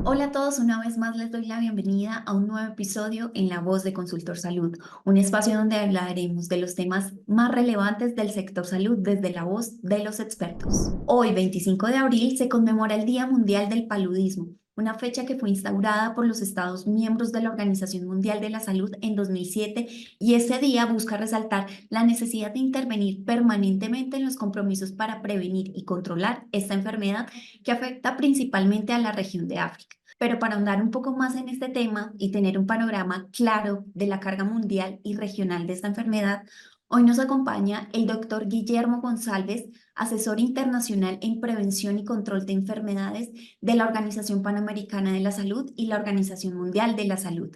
Hola a todos, una vez más les doy la bienvenida a un nuevo episodio en La Voz de Consultor Salud, un espacio donde hablaremos de los temas más relevantes del sector salud desde la voz de los expertos. Hoy, 25 de abril, se conmemora el Día Mundial del Paludismo, una fecha que fue instaurada por los Estados miembros de la Organización Mundial de la Salud en 2007 y ese día busca resaltar la necesidad de intervenir permanentemente en los compromisos para prevenir y controlar esta enfermedad que afecta principalmente a la región de África. Pero para ahondar un poco más en este tema y tener un panorama claro de la carga mundial y regional de esta enfermedad, hoy nos acompaña el doctor Guillermo González, asesor internacional en prevención y control de enfermedades de la Organización Panamericana de la Salud y la Organización Mundial de la Salud.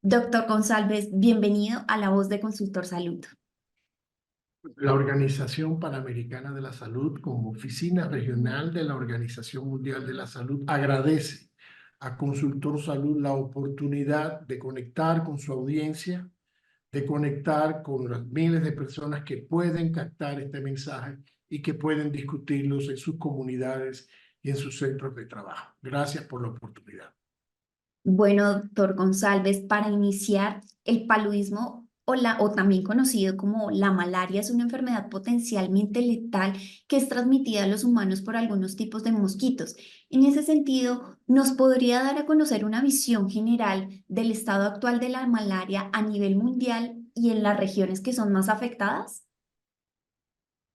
Doctor González, bienvenido a La Voz de Consultor Salud. La Organización Panamericana de la Salud, como oficina regional de la Organización Mundial de la Salud, agradece a Consultor Salud la oportunidad de conectar con su audiencia, de conectar con las miles de personas que pueden captar este mensaje y que pueden discutirlos en sus comunidades y en sus centros de trabajo. Gracias por la oportunidad. Bueno, doctor González, para iniciar, el paludismo o también conocido como la malaria es una enfermedad potencialmente letal que es transmitida a los humanos por algunos tipos de mosquitos. En ese sentido, ¿nos podría dar a conocer una visión general del estado actual de la malaria a nivel mundial y en las regiones que son más afectadas?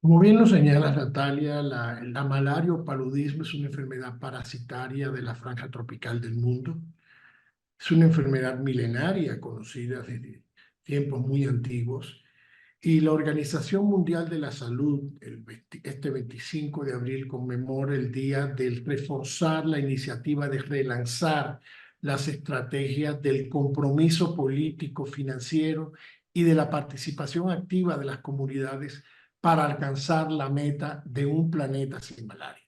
Como bien lo señala Natalia, la malaria o paludismo es una enfermedad parasitaria de la franja tropical del mundo. Es una enfermedad milenaria conocida desde tiempos muy antiguos y la Organización Mundial de la Salud este 25 de abril conmemora el día del reforzar la iniciativa de relanzar las estrategias del compromiso político, financiero y de la participación activa de las comunidades para alcanzar la meta de un planeta sin malaria.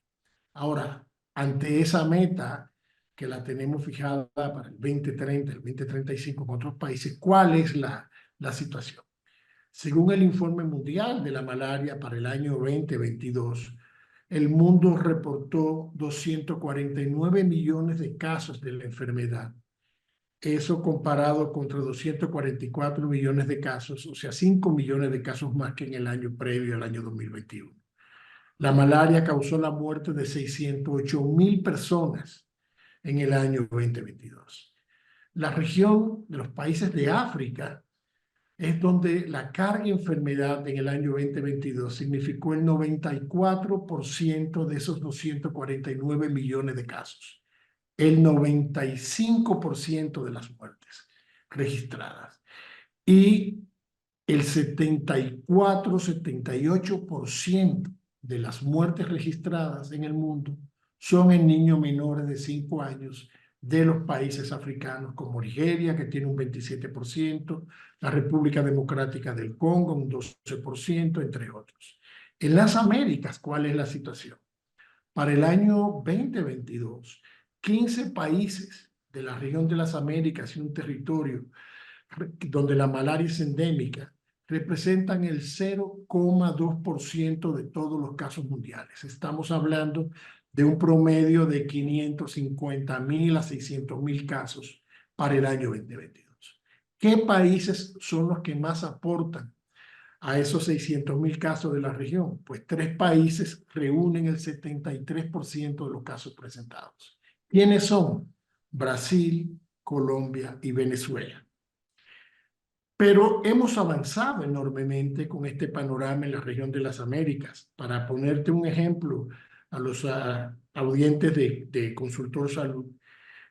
Ahora, ante esa meta que la tenemos fijada para el 2030, el 2035 con otros países, ¿cuál es la situación? Según el informe mundial de la malaria para el año 2022, el mundo reportó 249 millones de casos de la enfermedad. Eso comparado contra 244 millones de casos, o sea, 5 millones de casos más que en el año previo al año 2021. La malaria causó la muerte de 608.000 personas en el año 2022. La región de los países de África es donde la carga de enfermedad en el año 2022 significó el 94% de esos 249 millones de casos, el 95% de las muertes registradas y el 74-78% de las muertes registradas en el mundo son en niños menores de 5 años de los países africanos como Nigeria, que tiene un 27%, la República Democrática del Congo, un 12%, entre otros. En las Américas, ¿cuál es la situación? Para el año 2022, 15 países de la región de las Américas y un territorio donde la malaria es endémica, representan el 0,2% de todos los casos mundiales. Estamos hablando de un promedio de 550.000 a 600.000 casos para el año 2022. ¿Qué países son los que más aportan a esos 600.000 casos de la región? Pues 3 países reúnen el 73% de los casos presentados. ¿Quiénes son? Brasil, Colombia y Venezuela. Pero hemos avanzado enormemente con este panorama en la región de las Américas. Para ponerte un ejemplo a los audientes de Consultor Salud,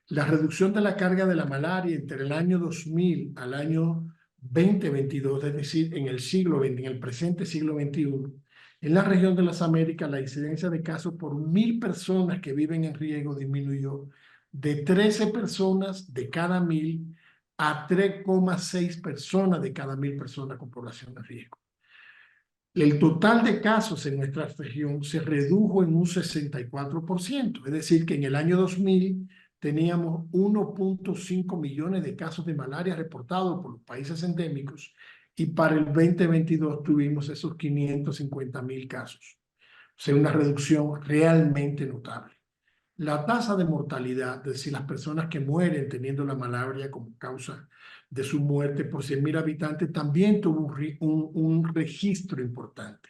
la reducción de la carga de la malaria entre el año 2000 al año 2022, es decir, en el siglo XX, en el presente siglo XXI, en la región de las Américas, la incidencia de casos por 1.000 personas que viven en riesgo disminuyó de 13 personas de cada 1.000 a 3,6 personas de cada 1.000 personas con población de riesgo. El total de casos en nuestra región se redujo en un 64%, es decir, que en el año 2000 teníamos 1,5 millones de casos de malaria reportados por los países endémicos y para el 2022 tuvimos esos 550.000 casos. O sea, una reducción realmente notable. la tasa de mortalidad, es decir, las personas que mueren teniendo la malaria como causa de su muerte por 100.000 habitantes, también tuvo un registro importante.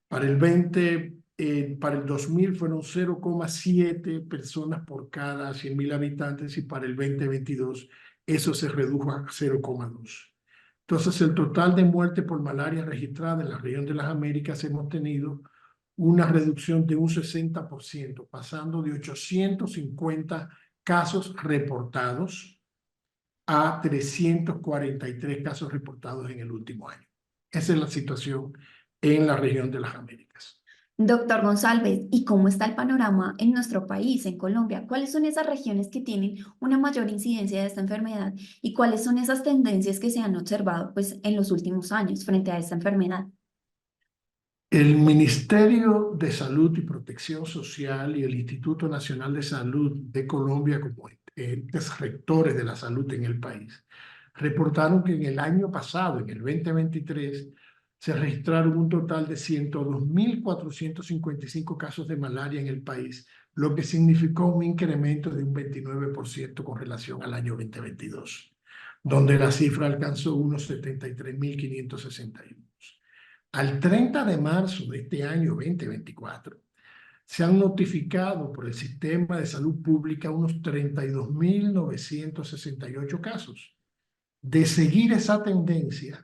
Para el 2000 fueron 0,7 personas por cada 100.000 habitantes y para el 2022 eso se redujo a 0,2. Entonces, el total de muertes por malaria registrada en la región de las Américas hemos tenido una reducción de un 60%, pasando de 850 casos reportados a 343 casos reportados en el último año. Esa es la situación en la región de las Américas. Doctor González, ¿y cómo está el panorama en nuestro país, en Colombia? ¿Cuáles son esas regiones que tienen una mayor incidencia de esta enfermedad y cuáles son esas tendencias que se han observado pues, en los últimos años frente a esta enfermedad? El Ministerio de Salud y Protección Social y el Instituto Nacional de Salud de Colombia, como entes rectores de la salud en el país, reportaron que en el año pasado, en el 2023, se registraron un total de 102.455 casos de malaria en el país, lo que significó un incremento de un 29% con relación al año 2022, donde la cifra alcanzó unos 73.561. Al 30 de marzo de este año 2024, se han notificado por el Sistema de Salud Pública unos 32.968 casos. De seguir esa tendencia,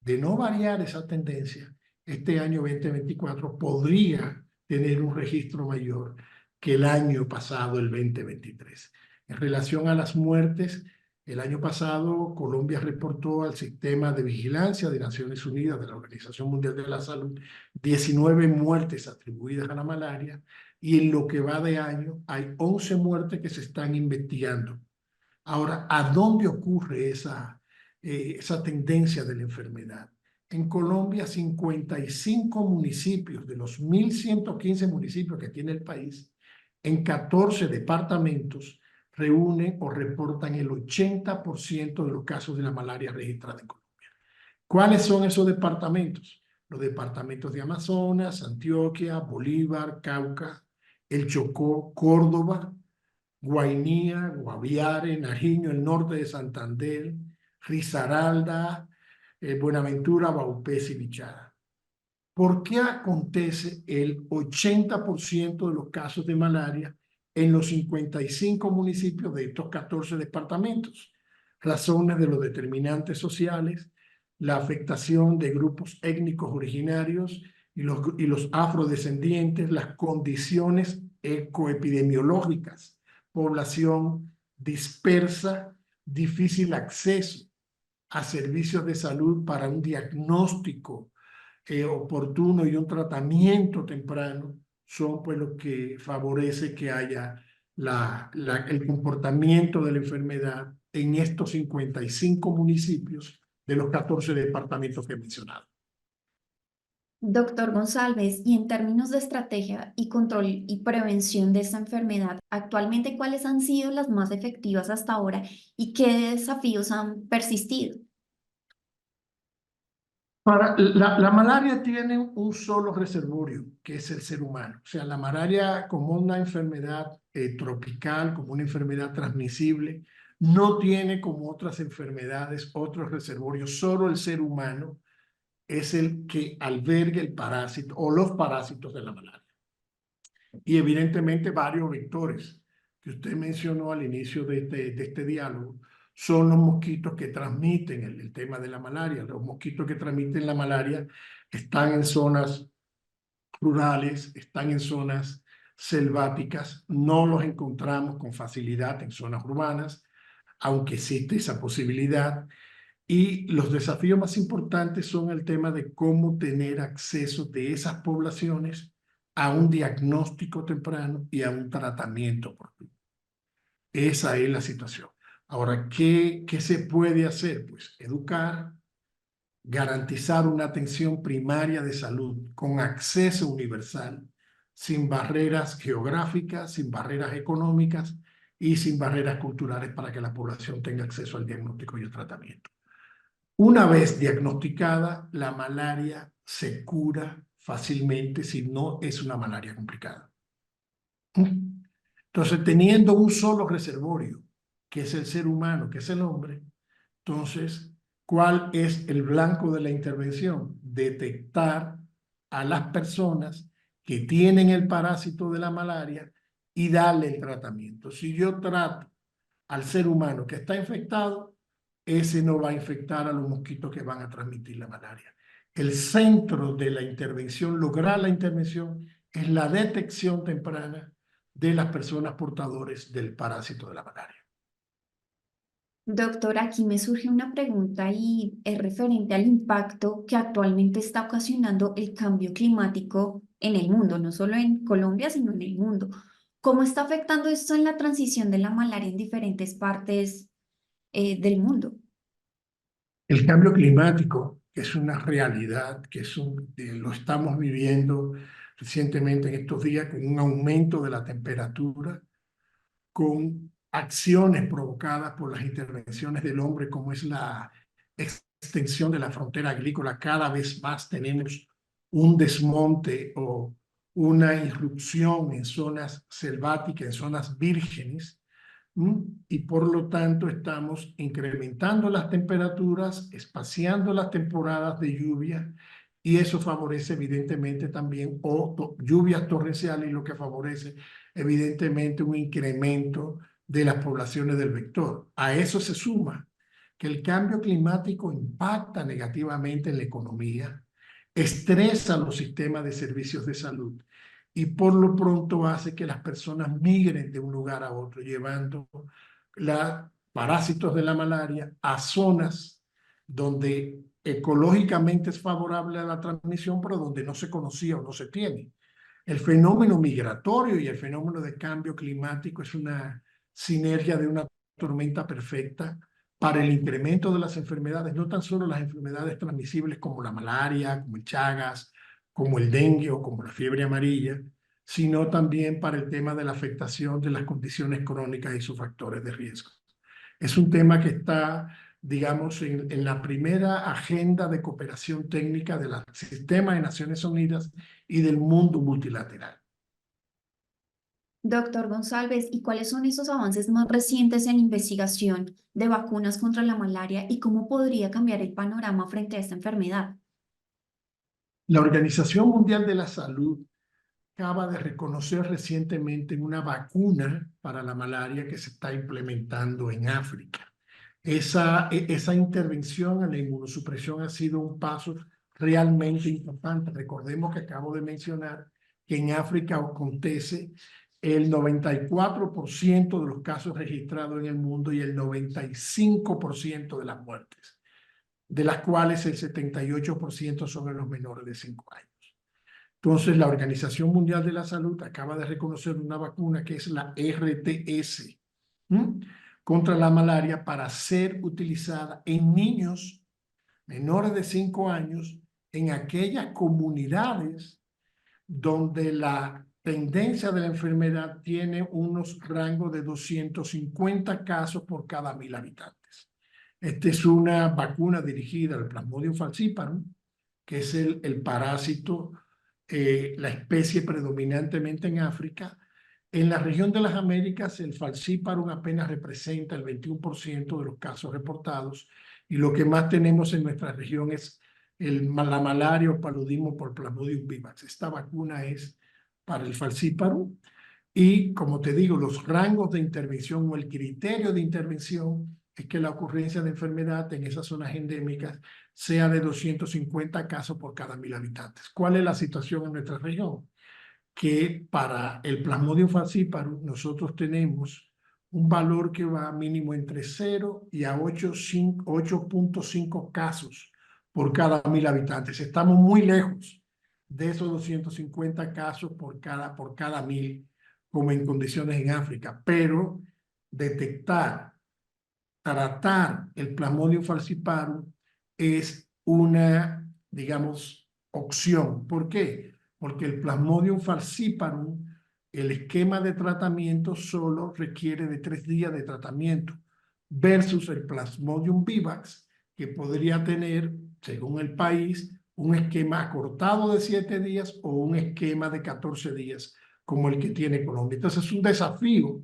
de no variar esa tendencia, este año 2024 podría tener un registro mayor que el año pasado, el 2023. En relación a las muertes, el año pasado Colombia reportó al Sistema de Vigilancia de Naciones Unidas de la Organización Mundial de la Salud 19 muertes atribuidas a la malaria y en lo que va de año hay 11 muertes que se están investigando. Ahora, ¿a dónde ocurre esa tendencia de la enfermedad? En Colombia, 55 municipios de los 1.115 municipios que tiene el país, en 14 departamentos, reúnen o reportan el 80% de los casos de la malaria registrada en Colombia. ¿Cuáles son esos departamentos? Los departamentos de Amazonas, Antioquia, Bolívar, Cauca, el Chocó, Córdoba, Guainía, Guaviare, Nariño, el norte de Santander, Risaralda, Buenaventura, Vaupés y Bichada. ¿Por qué acontece el 80% de los casos de malaria en los 55 municipios de estos 14 departamentos? Razones de los determinantes sociales, la afectación de grupos étnicos originarios y los afrodescendientes, las condiciones ecoepidemiológicas, población dispersa, difícil acceso a servicios de salud para un diagnóstico oportuno y un tratamiento temprano, son pues lo que favorece que haya el comportamiento de la enfermedad en estos 55 municipios de los 14 departamentos que he mencionado. Doctor González, y en términos de estrategia y control y prevención de esta enfermedad, actualmente, ¿cuáles han sido las más efectivas hasta ahora y qué desafíos han persistido? La malaria tiene un solo reservorio, que es el ser humano. O sea, la malaria como una enfermedad tropical, como una enfermedad transmisible, no tiene como otras enfermedades otros reservorios. Solo el ser humano es el que alberga el parásito o los parásitos de la malaria. Y evidentemente varios vectores que usted mencionó al inicio de este diálogo son los mosquitos que transmiten el tema de la malaria. Los mosquitos que transmiten la malaria están en zonas rurales, están en zonas selváticas, no los encontramos con facilidad en zonas urbanas, aunque existe esa posibilidad. Y los desafíos más importantes son el tema de cómo tener acceso de esas poblaciones a un diagnóstico temprano y a un tratamiento oportuno. Esa es la situación. Ahora, ¿qué se puede hacer? Pues educar, garantizar una atención primaria de salud con acceso universal, sin barreras geográficas, sin barreras económicas y sin barreras culturales para que la población tenga acceso al diagnóstico y el tratamiento. Una vez diagnosticada, la malaria se cura fácilmente si no es una malaria complicada. Entonces, teniendo un solo reservorio, que es el ser humano, que es el hombre, entonces, ¿cuál es el blanco de la intervención? Detectar a las personas que tienen el parásito de la malaria y darle el tratamiento. Si yo trato al ser humano que está infectado, ese no va a infectar a los mosquitos que van a transmitir la malaria. El centro de la intervención, lograr la intervención, es la detección temprana de las personas portadores del parásito de la malaria. Doctor, aquí me surge una pregunta y es referente al impacto que actualmente está ocasionando el cambio climático en el mundo, no solo en Colombia, sino en el mundo. ¿Cómo está afectando esto en la transición de la malaria en diferentes partes del mundo? El cambio climático es una realidad, lo estamos viviendo recientemente en estos días con un aumento de la temperatura, con acciones provocadas por las intervenciones del hombre, como es la extensión de la frontera agrícola. Cada vez más tenemos un desmonte o una irrupción en zonas selváticas, en zonas vírgenes, y por lo tanto estamos incrementando las temperaturas, espaciando las temporadas de lluvia, y eso favorece evidentemente también lluvias torrenciales, y lo que favorece evidentemente un incremento de las poblaciones del vector. A eso se suma que el cambio climático impacta negativamente en la economía, estresa los sistemas de servicios de salud y por lo pronto hace que las personas migren de un lugar a otro, llevando los parásitos de la malaria a zonas donde ecológicamente es favorable a la transmisión, pero donde no se conocía o no se tiene. El fenómeno migratorio y el fenómeno de cambio climático es una sinergia de una tormenta perfecta para el incremento de las enfermedades, no tan solo las enfermedades transmisibles como la malaria, como el Chagas, como el dengue o como la fiebre amarilla, sino también para el tema de la afectación de las condiciones crónicas y sus factores de riesgo. Es un tema que está, digamos, en la primera agenda de cooperación técnica del sistema de Naciones Unidas y del mundo multilateral. Doctor González, ¿y cuáles son esos avances más recientes en investigación de vacunas contra la malaria y cómo podría cambiar el panorama frente a esta enfermedad? La Organización Mundial de la Salud acaba de reconocer recientemente una vacuna para la malaria que se está implementando en África. Esa intervención en la inmunosupresión ha sido un paso realmente importante. Recordemos que acabo de mencionar que en África acontece el 94% de los casos registrados en el mundo y el 95% de las muertes, de las cuales el 78% son en los menores de 5 años. Entonces, la Organización Mundial de la Salud acaba de reconocer una vacuna que es la RTS, ¿m? contra la malaria para ser utilizada en niños menores de 5 años en aquellas comunidades donde la tendencia de la enfermedad tiene unos rangos de 250 casos por cada 1.000 habitantes. Esta es una vacuna dirigida al Plasmodium falciparum, que es el parásito, la especie predominantemente en África. En la región de las Américas, el falciparum apenas representa el 21% de los casos reportados, y lo que más tenemos en nuestra región es la malaria o paludismo por Plasmodium vivax. Esta vacuna es para el falciparum y, como te digo, los rangos de intervención o el criterio de intervención es que la ocurrencia de enfermedad en esas zonas endémicas sea de 250 casos por cada 1.000 habitantes. ¿Cuál es la situación en nuestra región? Que para el Plasmodium falciparum nosotros tenemos un valor que va mínimo entre 0 y a 8.5 casos por cada 1.000 habitantes. Estamos muy lejos de esos 250 casos por cada 1.000, como en condiciones en África, pero detectar, tratar el Plasmodium falciparum es una, digamos, opción. ¿Por qué? Porque el Plasmodium falciparum, el esquema de tratamiento solo requiere de 3 días de tratamiento versus el Plasmodium vivax, que podría tener, según el país, un esquema acortado de 7 días o un esquema de 14 días como el que tiene Colombia. Entonces es un desafío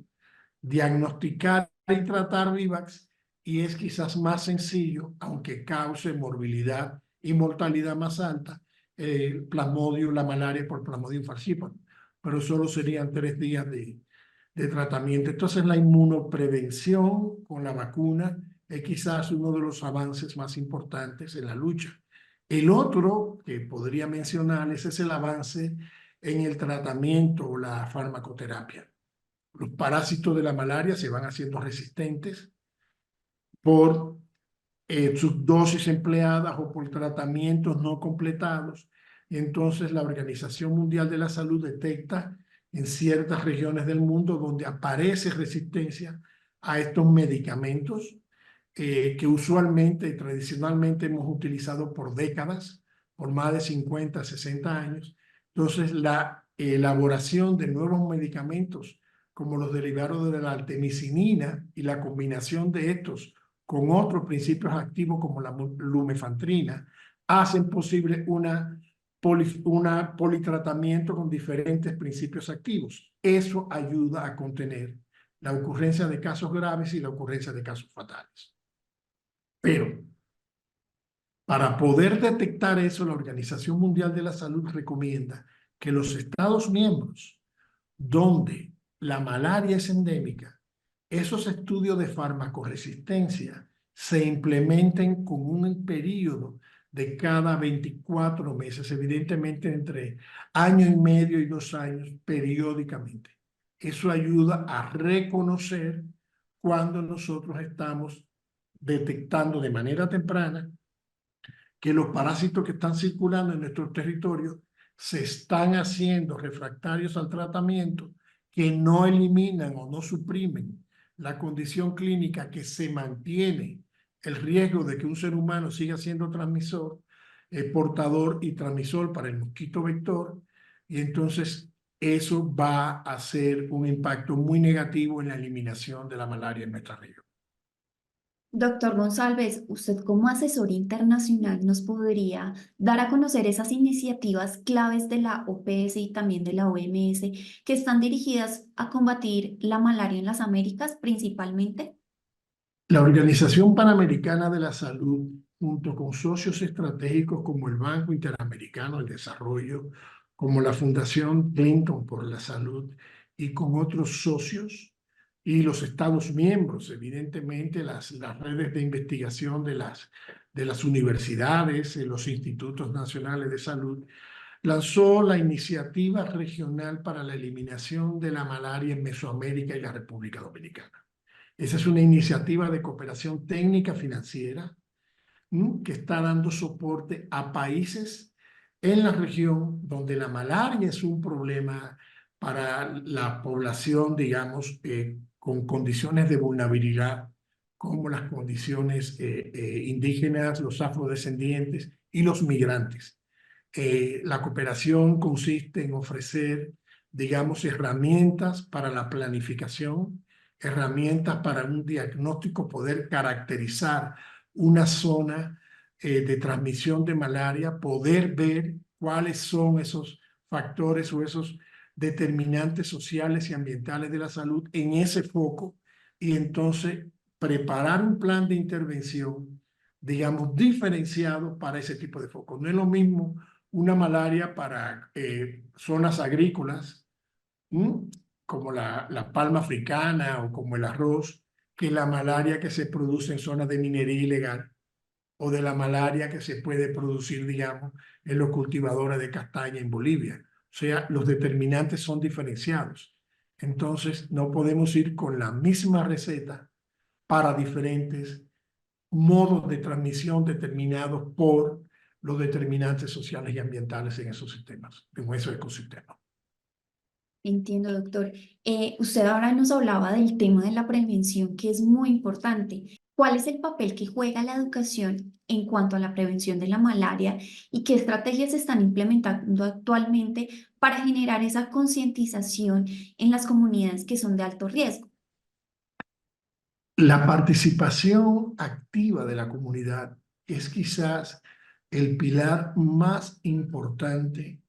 diagnosticar y tratar VIVAX y es quizás más sencillo, aunque cause morbilidad y mortalidad más alta, el plasmodio, la malaria por Plasmodium falciparum, pero solo serían 3 días de tratamiento. Entonces la inmunoprevención con la vacuna es quizás uno de los avances más importantes en la lucha. El otro que podría mencionar es el avance en el tratamiento o la farmacoterapia. Los parásitos de la malaria se van haciendo resistentes por subdosis empleadas o por tratamientos no completados. Y entonces la Organización Mundial de la Salud detecta en ciertas regiones del mundo donde aparece resistencia a estos medicamentos que usualmente y tradicionalmente hemos utilizado por décadas, por más de 50, 60 años. Entonces la elaboración de nuevos medicamentos como los derivados de la artemisinina y la combinación de estos con otros principios activos como la lumefantrina, hacen posible una politratamiento con diferentes principios activos. Eso ayuda a contener la ocurrencia de casos graves y la ocurrencia de casos fatales. Pero para poder detectar eso, la Organización Mundial de la Salud recomienda que los Estados miembros donde la malaria es endémica, esos estudios de farmacoresistencia se implementen con un periodo de cada 24 meses, evidentemente entre año y medio y 2 años periódicamente. Eso ayuda a reconocer cuando nosotros estamos detectando de manera temprana que los parásitos que están circulando en nuestro territorio se están haciendo refractarios al tratamiento, que no eliminan o no suprimen la condición clínica que se mantiene el riesgo de que un ser humano siga siendo transmisor, portador y transmisor para el mosquito vector, y entonces eso va a hacer un impacto muy negativo en la eliminación de la malaria en nuestra región. Doctor González, usted como asesor internacional nos podría dar a conocer esas iniciativas claves de la OPS y también de la OMS que están dirigidas a combatir la malaria en las Américas principalmente. La Organización Panamericana de la Salud, junto con socios estratégicos como el Banco Interamericano del Desarrollo, como la Fundación Clinton por la Salud y con otros socios y los Estados miembros, evidentemente las redes de investigación de las universidades, los institutos nacionales de salud, lanzó la Iniciativa Regional para la Eliminación de la Malaria en Mesoamérica y la República Dominicana. Esa es una iniciativa de cooperación técnica financiera que está dando soporte a países en la región donde la malaria es un problema para la población, digamos, con condiciones de vulnerabilidad, como las condiciones indígenas, los afrodescendientes y los migrantes. La cooperación consiste en ofrecer, digamos, herramientas para la planificación, herramientas para un diagnóstico, poder caracterizar una zona de transmisión de malaria, poder ver cuáles son esos factores o esos determinantes sociales y ambientales de la salud en ese foco y entonces preparar un plan de intervención, digamos, diferenciado para ese tipo de focos. No es lo mismo una malaria para zonas agrícolas, como la palma africana o como el arroz, que la malaria que se produce en zonas de minería ilegal o de la malaria que se puede producir, digamos, en los cultivadores de castaña en Bolivia. O sea, los determinantes son diferenciados. Entonces, no podemos ir con la misma receta para diferentes modos de transmisión determinados por los determinantes sociales y ambientales en esos sistemas, en esos ecosistemas. Entiendo, doctor. Usted ahora nos hablaba del tema de la prevención, que es muy importante. ¿Cuál es el papel que juega la educación en cuanto a la prevención de la malaria y qué estrategias se están implementando actualmente para generar esa concientización en las comunidades que son de alto riesgo? La participación activa de la comunidad es quizás el pilar más importante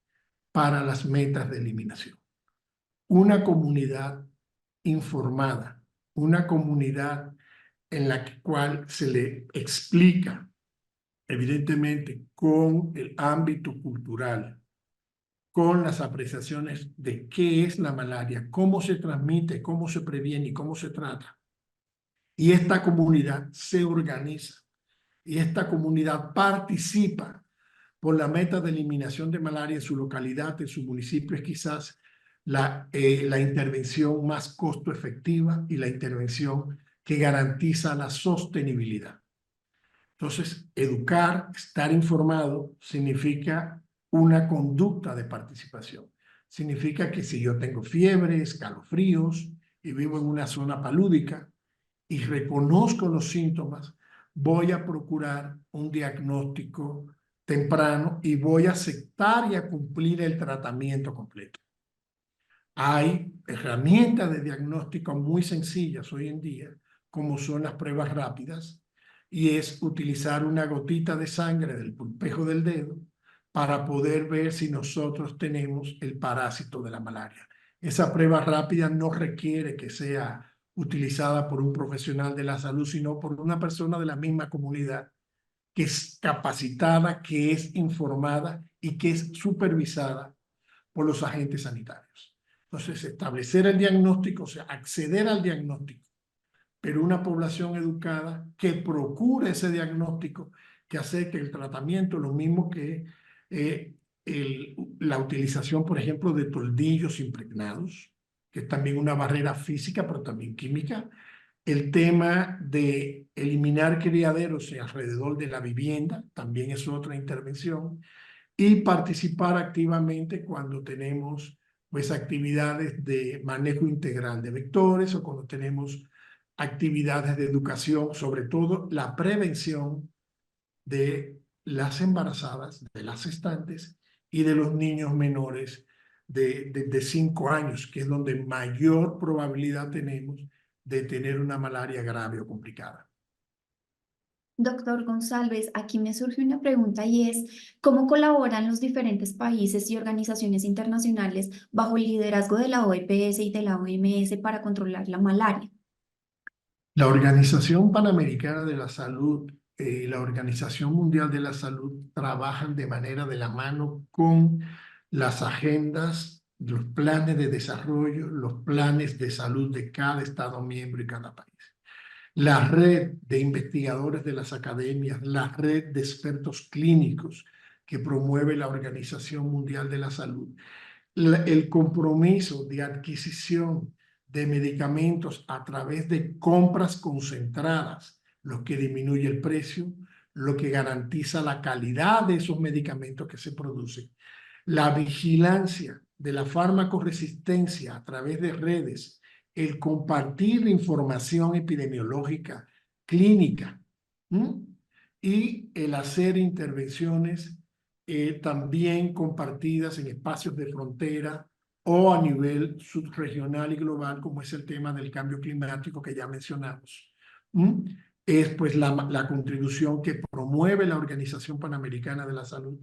para las metas de eliminación. una comunidad informada, una comunidad en la cual se le explica, evidentemente, con el ámbito cultural, con las apreciaciones de qué es la malaria, cómo se transmite, cómo se previene y cómo se trata. Y esta comunidad se organiza y esta comunidad participa por la meta de eliminación de malaria en su localidad, en su municipio. Es quizás la intervención más costo efectiva y la intervención que garantiza la sostenibilidad. Entonces, educar, estar informado, significa una conducta de participación. Significa que si yo tengo fiebre, escalofríos y vivo en una zona palúdica y reconozco los síntomas, voy a procurar un diagnóstico temprano y voy a aceptar y a cumplir el tratamiento completo. Hay herramientas de diagnóstico muy sencillas hoy en día, como son las pruebas rápidas, y es utilizar una gotita de sangre del pulpejo del dedo para poder ver si nosotros tenemos el parásito de la malaria. Esa prueba rápida no requiere que sea utilizada por un profesional de la salud, sino por una persona de la misma comunidad que es capacitada, que es informada y que es supervisada por los agentes sanitarios. Entonces, establecer el diagnóstico, o sea, acceder al diagnóstico, pero una población educada que procure ese diagnóstico, que acepte el tratamiento, lo mismo que la utilización, por ejemplo, de toldillos impregnados, que es también una barrera física, pero también química. El tema de eliminar criaderos alrededor de la vivienda también es otra intervención. Y participar activamente cuando tenemos pues actividades de manejo integral de vectores o cuando tenemos actividades de educación, sobre todo la prevención de las embarazadas, de las gestantes y de los niños menores de 5 años, que es donde mayor probabilidad tenemos de tener una malaria grave o complicada. Doctor González, aquí me surge una pregunta y es, ¿cómo colaboran los diferentes países y organizaciones internacionales bajo el liderazgo de la OEPS y de la OMS para controlar la malaria? La Organización Panamericana de la Salud y la Organización Mundial de la Salud trabajan de manera de la mano con las agendas, los planes de desarrollo, los planes de salud de cada Estado miembro y cada país. La red de investigadores de las academias, la red de expertos clínicos que promueve la Organización Mundial de la Salud, el compromiso de adquisición de medicamentos a través de compras concentradas, lo que disminuye el precio, lo que garantiza la calidad de esos medicamentos que se producen. La vigilancia de la farmacoresistencia a través de redes, el compartir información epidemiológica clínica, y el hacer intervenciones también compartidas en espacios de frontera o a nivel subregional y global, como es el tema del cambio climático que ya mencionamos. Es pues la contribución que promueve la Organización Panamericana de la Salud,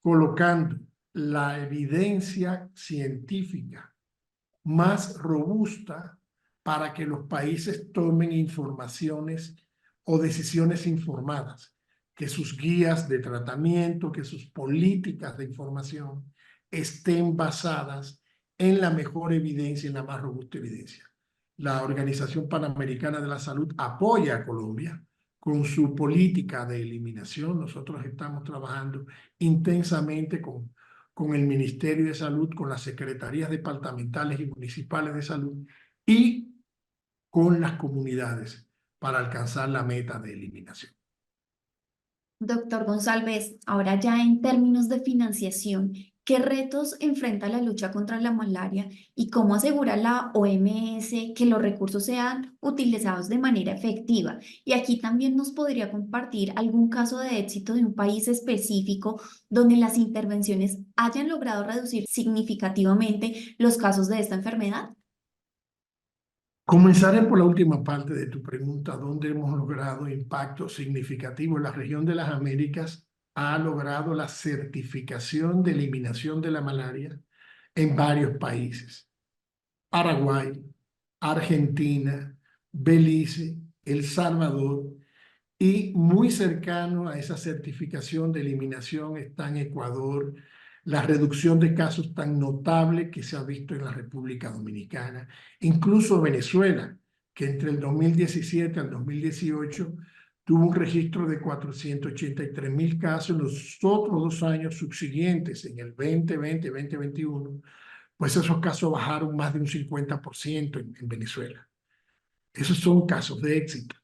colocando la evidencia científica más robusta para que los países tomen informaciones o decisiones informadas, que sus guías de tratamiento, que sus políticas de información estén basadas en la mejor evidencia, en la más robusta evidencia. La Organización Panamericana de la Salud apoya a Colombia con su política de eliminación. Nosotros estamos trabajando intensamente con el Ministerio de Salud, con las secretarías departamentales y municipales de salud y con las comunidades para alcanzar la meta de eliminación. Doctor González, ahora ya en términos de financiación, ¿qué retos enfrenta la lucha contra la malaria y cómo asegura la OMS que los recursos sean utilizados de manera efectiva? Y aquí también nos podría compartir algún caso de éxito de un país específico donde las intervenciones hayan logrado reducir significativamente los casos de esta enfermedad. Comenzaré por la última parte de tu pregunta, donde hemos logrado impacto significativo. La región de las Américas ha logrado la certificación de eliminación de la malaria en varios países. Paraguay, Argentina, Belice, El Salvador, y muy cercano a esa certificación de eliminación está en Ecuador la reducción de casos tan notable que se ha visto en la República Dominicana, incluso Venezuela, que entre el 2017 al 2018 tuvo un registro de 483.000 casos. En los otros 2 años subsiguientes, en el 2020 y 2021, pues esos casos bajaron más de un 50% en Venezuela. Esos son casos de éxito.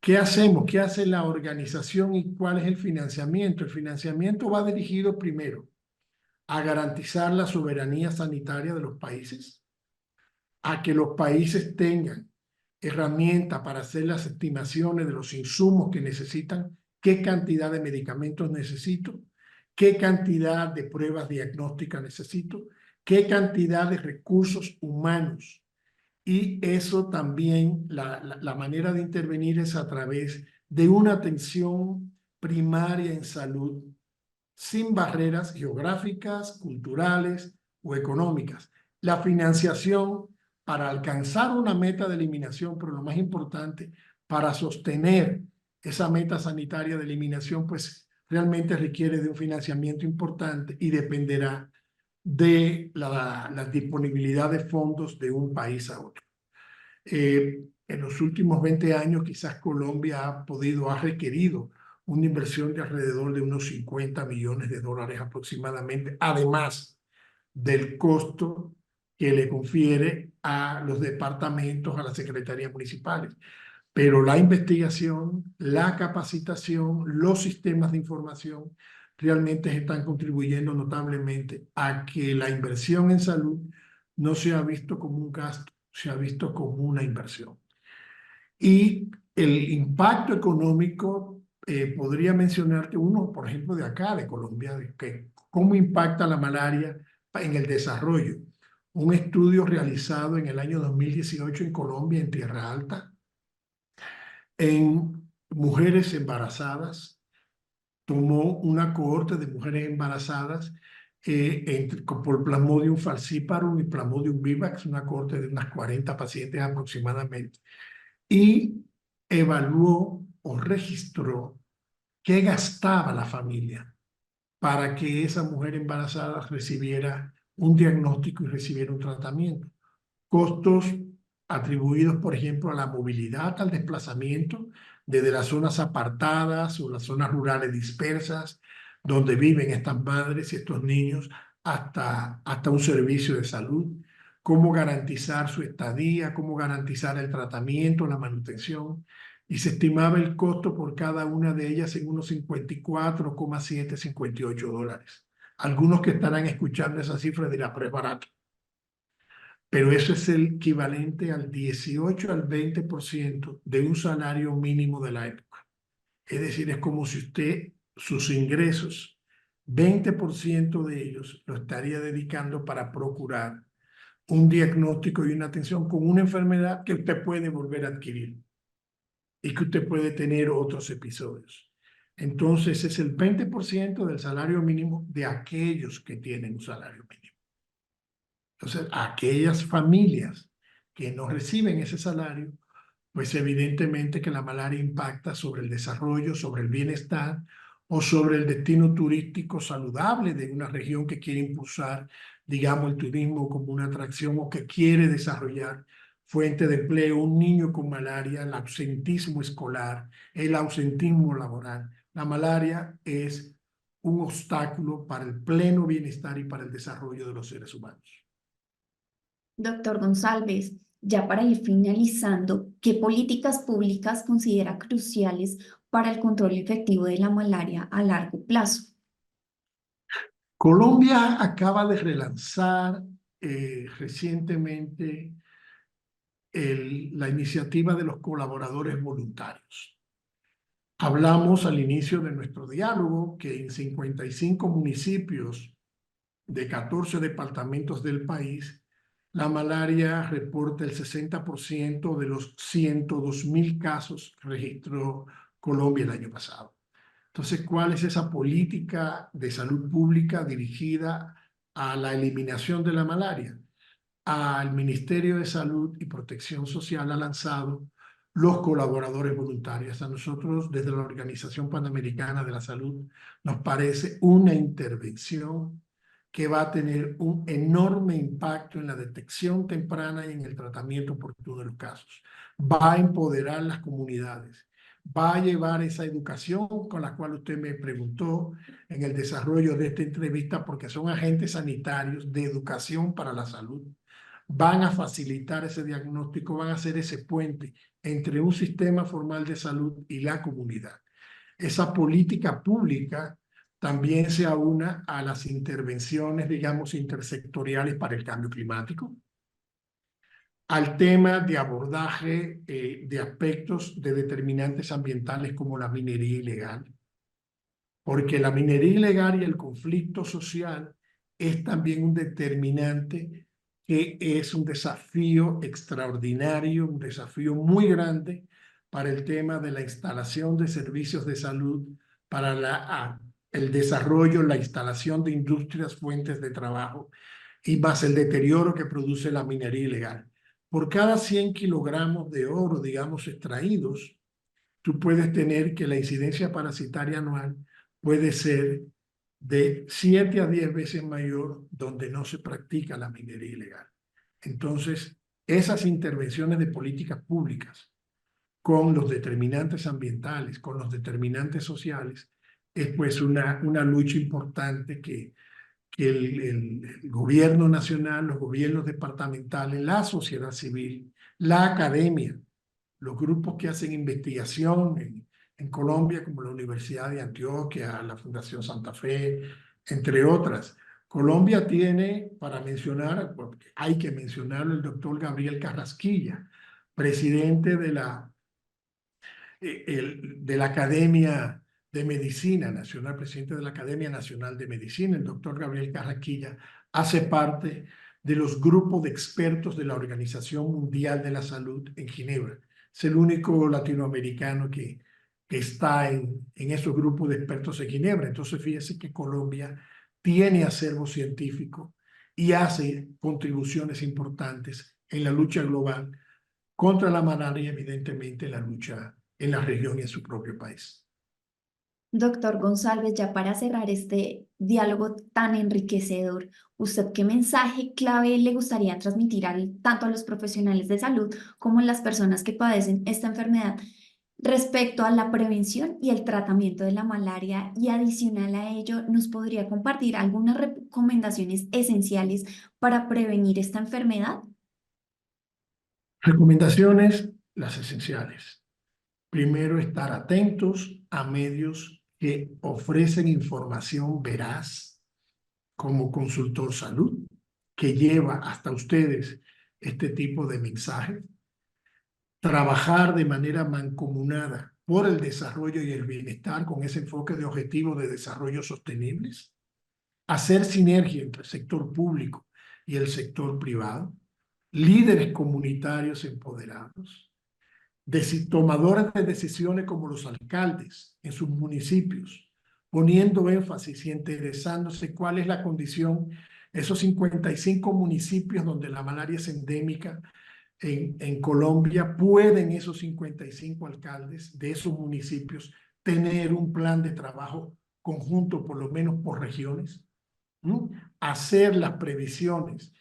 ¿Qué hacemos? ¿Qué hace la organización y cuál es el financiamiento? El financiamiento va dirigido primero a garantizar la soberanía sanitaria de los países, a que los países tengan herramientas para hacer las estimaciones de los insumos que necesitan, qué cantidad de medicamentos necesito, qué cantidad de pruebas diagnósticas necesito, qué cantidad de recursos humanos. Y eso también, la manera de intervenir es a través de una atención primaria en salud, sin barreras geográficas, culturales o económicas. La financiación para alcanzar una meta de eliminación, pero lo más importante, para sostener esa meta sanitaria de eliminación, pues realmente requiere de un financiamiento importante y dependerá de la disponibilidad de fondos de un país a otro. En los últimos 20 años, quizás Colombia ha requerido una inversión de alrededor de unos 50 millones de dólares aproximadamente, además del costo que le confiere a los departamentos, a las secretarías municipales. Pero la investigación, la capacitación, los sistemas de información realmente están contribuyendo notablemente a que la inversión en salud no se ha visto como un gasto, se ha visto como una inversión. Y el impacto económico, podría mencionarte uno, por ejemplo, de acá, de Colombia, de que cómo impacta la malaria en el desarrollo. Un estudio realizado en el año 2018 en Colombia, en Tierra Alta, en mujeres embarazadas, tomó una cohorte de mujeres embarazadas por Plasmodium falciparum y Plasmodium vivax, una cohorte de unas 40 pacientes aproximadamente, y evaluó o registró qué gastaba la familia para que esa mujer embarazada recibiera un diagnóstico y recibiera un tratamiento. Costos atribuidos, por ejemplo, a la movilidad, al desplazamiento, desde las zonas apartadas o las zonas rurales dispersas, donde viven estas madres y estos niños, hasta un servicio de salud, cómo garantizar su estadía, cómo garantizar el tratamiento, la manutención, y se estimaba el costo por cada una de ellas en unos 54,7, 58 dólares. Algunos que estarán escuchando esa cifra dirán, pero es barato. Pero eso es el equivalente al 18 al 20% de un salario mínimo de la época. Es decir, es como si usted, sus ingresos, 20% de ellos lo estaría dedicando para procurar un diagnóstico y una atención con una enfermedad que usted puede volver a adquirir y que usted puede tener otros episodios. Entonces, es el 20% del salario mínimo de aquellos que tienen un salario mínimo. Entonces, aquellas familias que no reciben ese salario, pues evidentemente que la malaria impacta sobre el desarrollo, sobre el bienestar o sobre el destino turístico saludable de una región que quiere impulsar, digamos, el turismo como una atracción o que quiere desarrollar fuente de empleo. Un niño con malaria, el absentismo escolar, el ausentismo laboral. La malaria es un obstáculo para el pleno bienestar y para el desarrollo de los seres humanos. Doctor González, ya para ir finalizando, ¿qué políticas públicas considera cruciales para el control efectivo de la malaria a largo plazo? Colombia acaba de relanzar recientemente la iniciativa de los colaboradores voluntarios. Hablamos al inicio de nuestro diálogo que en 55 municipios de 14 departamentos del país, la malaria reporta el 60% de los 102.000 casos que registró Colombia el año pasado. Entonces, ¿cuál es esa política de salud pública dirigida a la eliminación de la malaria? al Ministerio de Salud y Protección Social ha lanzado los colaboradores voluntarios. A nosotros, desde la Organización Panamericana de la Salud, nos parece una intervención que va a tener un enorme impacto en la detección temprana y en el tratamiento oportuno de los casos. Va a empoderar las comunidades, va a llevar esa educación con la cual usted me preguntó en el desarrollo de esta entrevista, porque son agentes sanitarios de educación para la salud. Van a facilitar ese diagnóstico, van a hacer ese puente entre un sistema formal de salud y la comunidad. Esa política pública también se aúna a las intervenciones, digamos, intersectoriales para el cambio climático, al tema de abordaje de aspectos de determinantes ambientales como la minería ilegal, porque la minería ilegal y el conflicto social es también un determinante que es un desafío extraordinario, un desafío muy grande para el tema de la instalación de servicios de salud, para el desarrollo, la instalación de industrias, fuentes de trabajo y más el deterioro que produce la minería ilegal. Por cada 100 kilogramos de oro, digamos, extraídos, tú puedes tener que la incidencia parasitaria anual puede ser de 7 a 10 veces mayor donde no se practica la minería ilegal. Entonces, esas intervenciones de políticas públicas con los determinantes ambientales, con los determinantes sociales, es pues una lucha importante que el gobierno nacional, los gobiernos departamentales, la sociedad civil, la academia, los grupos que hacen investigación en Colombia, como la Universidad de Antioquia, la Fundación Santa Fe, entre otras. Colombia tiene, para mencionar, porque hay que mencionarlo, el doctor Gabriel Carrasquilla, presidente de la Academia de Medicina Nacional, presidente de la Academia Nacional de Medicina, el doctor Gabriel Carrasquilla, hace parte de los grupos de expertos de la Organización Mundial de la Salud en Ginebra. Es el único latinoamericano que está en esos grupos de expertos en Ginebra. Entonces, fíjese que Colombia tiene acervo científico y hace contribuciones importantes en la lucha global contra la malaria y evidentemente en la lucha en la región y en su propio país. Doctor González, ya para cerrar este diálogo tan enriquecedor, ¿usted qué mensaje clave le gustaría transmitir tanto a los profesionales de salud como a las personas que padecen esta enfermedad respecto a la prevención y el tratamiento de la malaria? Y adicional a ello, ¿nos podría compartir algunas recomendaciones esenciales para prevenir esta enfermedad? Recomendaciones, las esenciales. Primero, estar atentos a medios que ofrecen información veraz, como Consultor Salud, que lleva hasta ustedes este tipo de mensajes. Trabajar de manera mancomunada por el desarrollo y el bienestar con ese enfoque de objetivos de desarrollo sostenibles. Hacer sinergia entre el sector público y el sector privado. Líderes comunitarios empoderados. Tomadores de decisiones como los alcaldes en sus municipios, poniendo énfasis y interesándose cuál es la condición, esos 55 municipios donde la malaria es endémica en Colombia, pueden esos 55 alcaldes de esos municipios tener un plan de trabajo conjunto, por lo menos por regiones, hacer las previsiones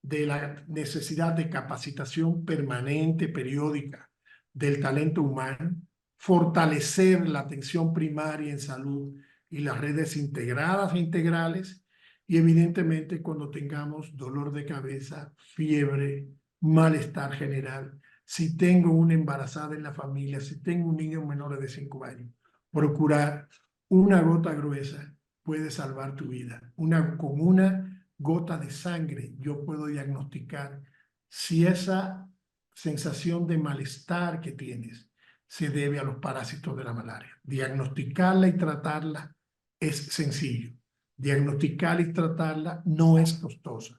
de la necesidad de capacitación permanente, periódica, del talento humano, fortalecer la atención primaria en salud y las redes integradas e integrales, y evidentemente cuando tengamos dolor de cabeza, fiebre, malestar general, si tengo una embarazada en la familia, si tengo un niño menor de 5 años, procurar una gota gruesa puede salvar tu vida. Con una gota de sangre yo puedo diagnosticar si esa sensación de malestar que tienes se debe a los parásitos de la malaria. Diagnosticarla y tratarla es sencillo. Diagnosticarla y tratarla no es costosa.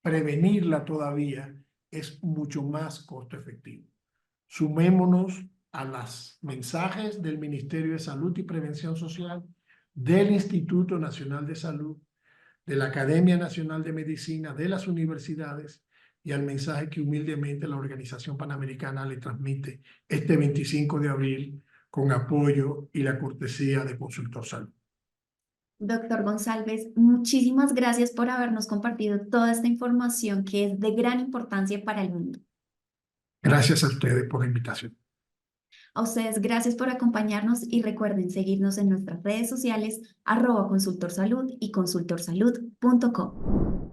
Prevenirla todavía es mucho más costo efectivo. Sumémonos a los mensajes del Ministerio de Salud y Prevención Social, del Instituto Nacional de Salud, de la Academia Nacional de Medicina, de las universidades, y al mensaje que humildemente la Organización Panamericana le transmite este 25 de abril con apoyo y la cortesía de Consultor Salud. Doctor González, muchísimas gracias por habernos compartido toda esta información que es de gran importancia para el mundo. Gracias a ustedes por la invitación. A ustedes, gracias por acompañarnos y recuerden seguirnos en nuestras redes sociales @consultorsalud y consultorsalud.com.